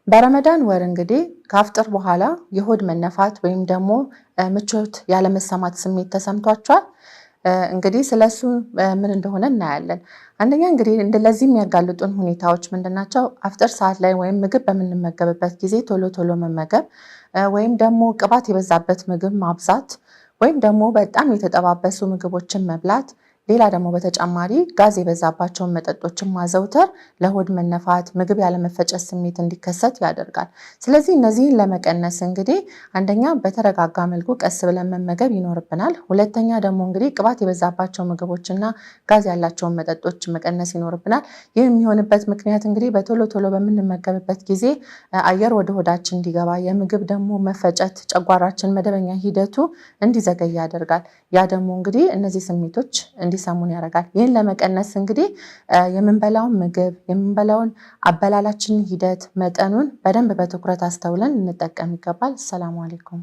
በረመዳን ወር እንግዲህ ከአፍጥር በኋላ የሆድ መነፋት ወይም ደግሞ ምቾት ያለመሰማት ስሜት ተሰምቷቸዋል። እንግዲህ ስለሱ ምን እንደሆነ እናያለን። አንደኛ እንግዲህ ለዚህ የሚያጋልጡን ሁኔታዎች ምንድናቸው? አፍጥር ሰዓት ላይ ወይም ምግብ በምንመገብበት ጊዜ ቶሎ ቶሎ መመገብ ወይም ደግሞ ቅባት የበዛበት ምግብ ማብዛት ወይም ደግሞ በጣም የተጠባበሱ ምግቦችን መብላት፣ ሌላ ደግሞ በተጨማሪ ጋዝ የበዛባቸውን መጠጦችን ማዘውተር ለሆድ መነፋት፣ ምግብ ያለመፈጨት ስሜት እንዲከሰት ያደርጋል። ስለዚህ እነዚህን ለመቀነስ እንግዲህ አንደኛ በተረጋጋ መልኩ ቀስ ብለን መመገብ ይኖርብናል። ሁለተኛ ደግሞ እንግዲህ ቅባት የበዛባቸው ምግቦችና ጋዝ ያላቸውን መጠጦች መቀነስ ይኖርብናል። ይህ የሚሆንበት ምክንያት እንግዲህ በቶሎ ቶሎ በምንመገብበት ጊዜ አየር ወደ ሆዳችን እንዲገባ፣ የምግብ ደግሞ መፈጨት ጨጓራችን መደበኛ ሂደቱ እንዲዘገይ ያደርጋል። ያ ደግሞ እንግዲህ እነዚህ ስሜቶች እንዲሰሙን ያደርጋል። ይህን ለመቀነስ እንግዲህ የምንበላውን ምግብ የምንበላውን አበላላችን ሂደት መጠኑን በደንብ በትኩረት አስተውለን እንጠቀም ይገባል። ሰላም አለይኩም።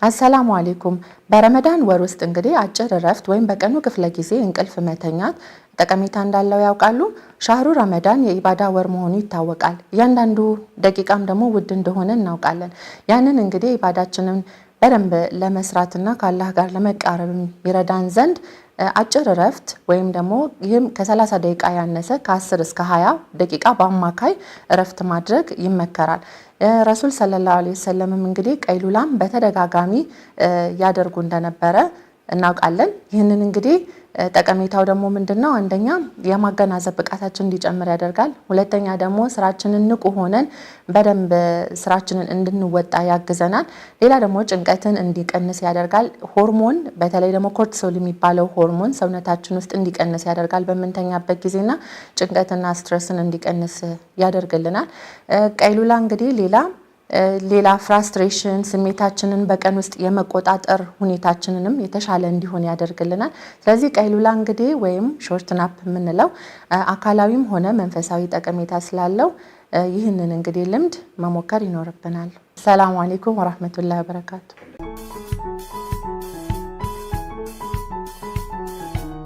አሰላሙ አለይኩም። በረመዳን ወር ውስጥ እንግዲህ አጭር እረፍት ወይም በቀኑ ክፍለ ጊዜ እንቅልፍ መተኛት ጠቀሜታ እንዳለው ያውቃሉ? ሻህሩ ረመዳን የኢባዳ ወር መሆኑ ይታወቃል። እያንዳንዱ ደቂቃም ደግሞ ውድ እንደሆነ እናውቃለን። ያንን እንግዲህ ኢባዳችንን በደንብ ለመስራትና ከአላህ ጋር ለመቃረብ ይረዳን ዘንድ አጭር እረፍት ወይም ደግሞ ይህም ከ30 ደቂቃ ያነሰ ከ10 እስከ 20 ደቂቃ በአማካይ እረፍት ማድረግ ይመከራል። ረሱል ሰለላሁ ዐለይሂ ወሰለም እንግዲህ ቀይሉላም በተደጋጋሚ ያደርጉ እንደነበረ እናውቃለን። ይህንን እንግዲህ ጠቀሜታው ደግሞ ምንድነው? አንደኛ የማገናዘብ ብቃታችን እንዲጨምር ያደርጋል። ሁለተኛ ደግሞ ስራችንን ንቁ ሆነን በደንብ ስራችንን እንድንወጣ ያግዘናል። ሌላ ደግሞ ጭንቀትን እንዲቀንስ ያደርጋል። ሆርሞን በተለይ ደግሞ ኮርቲሶል የሚባለው ሆርሞን ሰውነታችን ውስጥ እንዲቀንስ ያደርጋል በምንተኛበት ጊዜና ጭንቀትና ስትረስን እንዲቀንስ ያደርግልናል። ቀይሉላ እንግዲህ ሌላ ፍራስትሬሽን ስሜታችንን በቀን ውስጥ የመቆጣጠር ሁኔታችንንም የተሻለ እንዲሆን ያደርግልናል። ስለዚህ ቀይሉላ እንግዲህ ወይም ሾርት ናፕ የምንለው አካላዊም ሆነ መንፈሳዊ ጠቀሜታ ስላለው ይህንን እንግዲህ ልምድ መሞከር ይኖርብናል። ሰላም አለይኩም ወራህመቱላሂ ወበረካቱ።